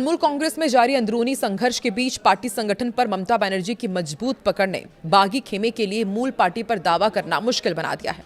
तृणमूल कांग्रेस में जारी अंदरूनी संघर्ष के बीच पार्टी संगठन पर ममता बनर्जी की मजबूत पकड़ ने बागी खेमे के लिए मूल पार्टी पर दावा करना मुश्किल बना दिया है।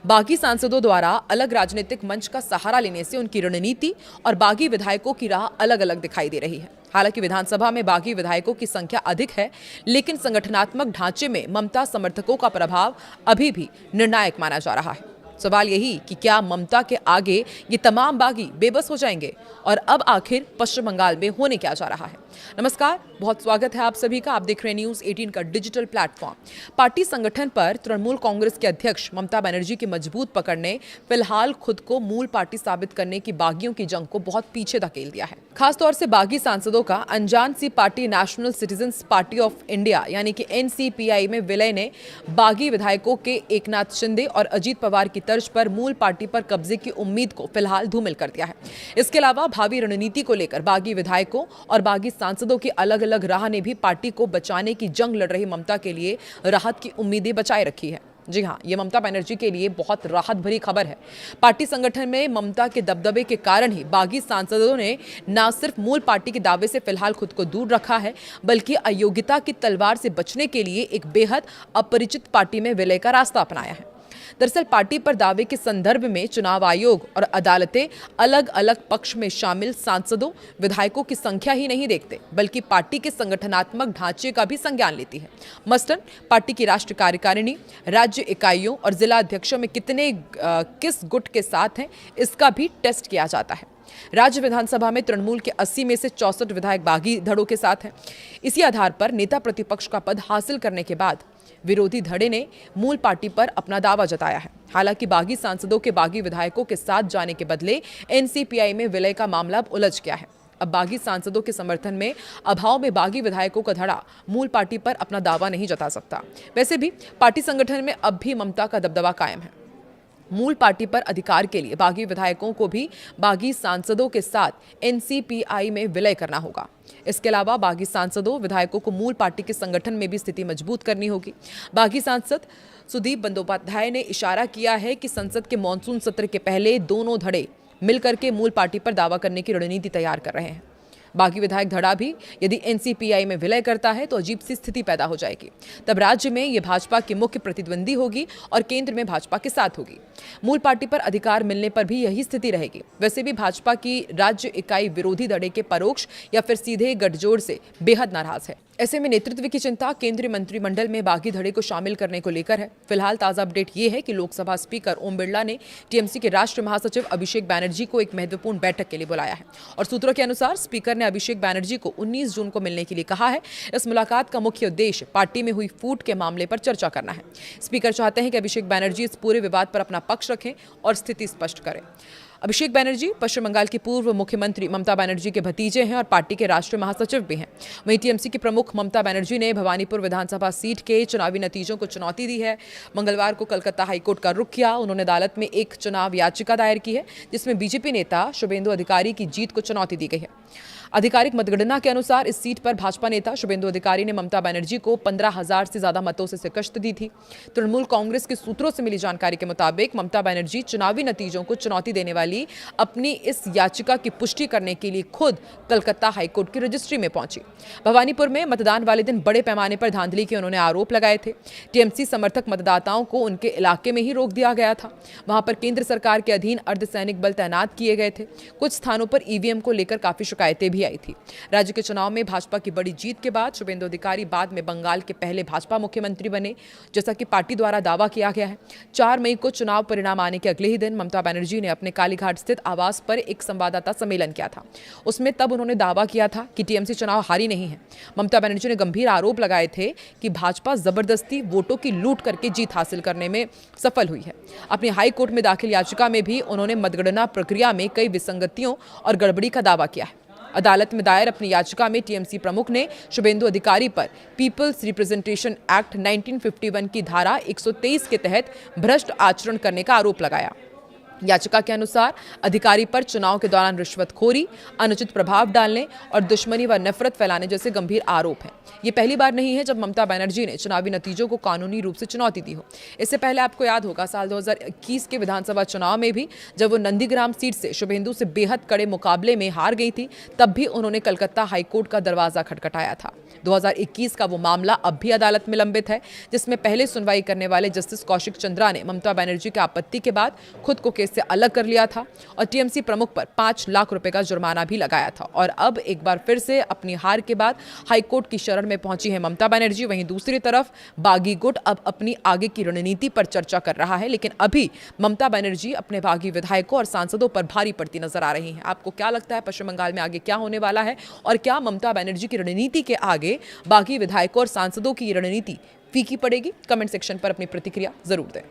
बागी सांसदों द्वारा अलग राजनीतिक मंच का सहारा लेने से उनकी रणनीति और बागी विधायकों की राह अलग अलग दिखाई दे रही है। हालांकि विधानसभा में बागी विधायकों की संख्या अधिक है, लेकिन संगठनात्मक ढांचे में ममता समर्थकों का प्रभाव अभी भी निर्णायक माना जा रहा है। सवाल यही कि क्या ममता के आगे ये तमाम बागी बेबस हो जाएंगे और अब आखिर पश्चिम बंगाल में होने क्या जा रहा है। नमस्कार, बहुत स्वागत है आप सभी का। आप देख रहे हैं न्यूज़ 18 का डिजिटल प्लेटफॉर्म। पार्टी संगठन पर तृणमूल कांग्रेस के अध्यक्ष ममता बनर्जी की मजबूत पकड़ ने फिलहाल खुद को मूल पार्टी साबित करने की बागियों की जंग को बहुत पीछे धकेल दिया है। खासतौर से बागी सांसदों का अनजान सी party national citizens party of India यानी कि NCPI में विलय ने बागी विधायकों के एकनाथ शिंदे और अजीत पवार की तर्ज पर मूल पार्टी पर कब्जे की उम्मीद को फिलहाल धूमिल कर दिया है। इसके अलावा भावी रणनीति को लेकर बागी विधायकों और बागी सांसदों की अलग अलग राह ने भी पार्टी को बचाने की जंग लड़ रही ममता के लिए राहत की उम्मीदें बचाए रखी है। जी हां, ये ममता बनर्जी के लिए बहुत राहत भरी खबर है। पार्टी संगठन में ममता के दबदबे के कारण ही बागी सांसदों ने न सिर्फ मूल पार्टी के दावे से फिलहाल खुद को दूर रखा है, बल्कि अयोग्यता की तलवार से बचने के लिए एक बेहद अपरिचित पार्टी में विलय का रास्ता अपनाया है। दरअसल पार्टी पर दावे के संदर्भ में चुनाव आयोग और अदालतें अलग अलग पक्ष में शामिल सांसदों विधायकों की संख्या ही नहीं देखते, बल्कि पार्टी के संगठनात्मक ढांचे का भी संज्ञान लेती है। मसलन पार्टी की राष्ट्रीय कार्यकारिणी, राज्य इकाइयों और जिला अध्यक्षों में किस गुट के साथ हैं, इसका भी टेस्ट किया जाता है। राज्य विधानसभा में तृणमूल के 80 में से 64 विधायक बागी धड़ों के साथ हैं। इसी आधार पर नेता प्रतिपक्ष का पद हासिल करने के बाद विरोधी धड़े ने मूल पार्टी पर अपना दावा जताया है। हालांकि बागी सांसदों के बागी विधायकों के साथ जाने के बदले NCPI में विलय का मामला अब उलझ गया है। अब बागी सांसदों के समर्थन में अभाव में बागी विधायकों का धड़ा मूल पार्टी पर अपना दावा नहीं जता सकता। वैसे भी पार्टी संगठन में अब भी ममता का दबदबा कायम है। मूल पार्टी पर अधिकार के लिए बागी विधायकों को भी बागी सांसदों के साथ NCPI में विलय करना होगा। इसके अलावा बागी सांसदों विधायकों को मूल पार्टी के संगठन में भी स्थिति मजबूत करनी होगी। बागी सांसद सुदीप बंदोपाध्याय ने इशारा किया है कि संसद के मॉनसून सत्र के पहले दोनों धड़े मिलकर के मूल पार्टी पर दावा करने की रणनीति तैयार कर रहे हैं। बागी विधायक धड़ा भी यदि NCPI में विलय करता है तो अजीब सी स्थिति पैदा हो जाएगी। तब राज्य में ये भाजपा की मुख्य प्रतिद्वंदी होगी और केंद्र में भाजपा के साथ होगी। मूल पार्टी पर अधिकार मिलने पर भी यही स्थिति रहेगी। वैसे भी भाजपा की राज्य इकाई विरोधी धड़े के परोक्ष या फिर सीधे गठजोड़ से बेहद नाराज है। ऐसे में नेतृत्व की चिंता केंद्रीय मंत्रिमंडल में बागी धड़े को शामिल करने को लेकर है। फिलहाल ताजा अपडेट ये है कि लोकसभा स्पीकर ओम बिरला ने TMC के राष्ट्रीय महासचिव अभिषेक बैनर्जी को एक महत्वपूर्ण बैठक के लिए बुलाया है और सूत्रों के अनुसार स्पीकर ने अभिषेक बैनर्जी को 19 जून को मिलने के लिए कहा है। इस मुलाकात का मुख्य उद्देश्य पार्टी में हुई फूट के मामले पर चर्चा करना है। स्पीकर चाहते हैं कि अभिषेक बैनर्जी इस पूरे विवाद पर अपना पक्ष रखें और स्थिति स्पष्ट करें। अभिषेक बैनर्जी पश्चिम बंगाल की पूर्व मुख्यमंत्री ममता बनर्जी के भतीजे हैं और पार्टी के राष्ट्रीय महासचिव भी हैं। वहीं TMC की प्रमुख ममता बनर्जी ने भवानीपुर विधानसभा सीट के चुनावी नतीजों को चुनौती दी है। मंगलवार को कलकत्ता हाईकोर्ट का रुख किया। उन्होंने अदालत में एक चुनाव याचिका दायर की है, जिसमें BJP नेता शुभेंदु अधिकारी की जीत को चुनौती दी गई है। आधिकारिक मतगणना के अनुसार इस सीट पर भाजपा नेता शुभेंदु अधिकारी ने ममता बनर्जी को 15,000 से ज्यादा मतों से शिकस्त दी थी। तृणमूल कांग्रेस के सूत्रों से मिली जानकारी के मुताबिक ममता बनर्जी चुनावी नतीजों को चुनौती देने वाली अपनी इस याचिका की पुष्टि करने के लिए खुद कलकत्ता हाईकोर्ट की रजिस्ट्री में पहुंची। भवानीपुर में मतदान वाले दिन बड़े पैमाने पर धांधली के उन्होंने आरोप लगाए थे। TMC समर्थक मतदाताओं को उनके इलाके में ही रोक दिया गया था। वहां पर केंद्र सरकार के अधीन अर्धसैनिक बल तैनात किए गए थे। कुछ स्थानों पर EVM को लेकर काफी शिकायतें भी आई थी। राज्य के चुनाव में भाजपा की बड़ी जीत के बाद शुभेंदु अधिकारी बाद में बंगाल के पहले भाजपा मुख्यमंत्री बने, जैसा कि पार्टी द्वारा दावा किया गया है। 4 मई को चुनाव परिणाम आने के अगले ही दिन ममता बनर्जी ने अपने कालीघाट स्थित आवास पर एक संवाददाता सम्मेलन किया था। उसमें तब उन्होंने दावा किया था कि TMC चुनाव हारी नहीं है। ममता बनर्जी ने गंभीर आरोप लगाए थे कि भाजपा जबरदस्ती वोटों की लूट करके जीत हासिल करने में सफल हुई है। अपनी हाई कोर्ट में दाखिल याचिका में भी उन्होंने मतगणना प्रक्रिया में कई विसंगतियों और गड़बड़ी का दावा किया है। अदालत में दायर अपनी याचिका में TMC प्रमुख ने शुभेंदु अधिकारी पर पीपल्स रिप्रेजेंटेशन एक्ट 1951 की धारा 123 के तहत भ्रष्ट आचरण करने का आरोप लगाया। याचिका के अनुसार अधिकारी पर चुनाव के दौरान रिश्वतखोरी, अनुचित प्रभाव डालने और दुश्मनी व नफरत फैलाने जैसे गंभीर आरोप हैं। ये पहली बार नहीं है जब ममता बनर्जी ने चुनावी नतीजों को कानूनी रूप से चुनौती दी हो। इससे पहले आपको याद होगा साल 2021 के विधानसभा चुनाव में भी जब वो नंदीग्राम सीट से शुभेंदु से बेहद कड़े मुकाबले में हार गई थी, तब भी उन्होंने कलकत्ता हाईकोर्ट का दरवाजा खटखटाया था। 2021 का वो मामला अब भी अदालत में लंबित है, जिसमें पहले सुनवाई करने वाले जस्टिस कौशिक चंद्रा ने ममता बनर्जी के आपत्ति के बाद खुद को केस से अलग कर लिया था और टीएमसी प्रमुख पर 5 लाख रुपए का जुर्माना भी लगाया था। और अब एक बार फिर से अपनी हार के बाद हाईकोर्ट की शरण में पहुंची है ममता बनर्जी। वहीं दूसरी तरफ बागी गुट अब अपनी आगे की रणनीति पर चर्चा कर रहा है, लेकिन अभी ममता बनर्जी अपने बागी विधायकों और सांसदों पर भारी पड़ती नजर आ रही हैं। आपको क्या लगता है पश्चिम बंगाल में आगे क्या होने वाला है, और क्या ममता बनर्जी की रणनीति के आगे बागी विधायकों और सांसदों की रणनीति फीकी पड़ेगी? कमेंट सेक्शन पर अपनी प्रतिक्रिया जरूर दें।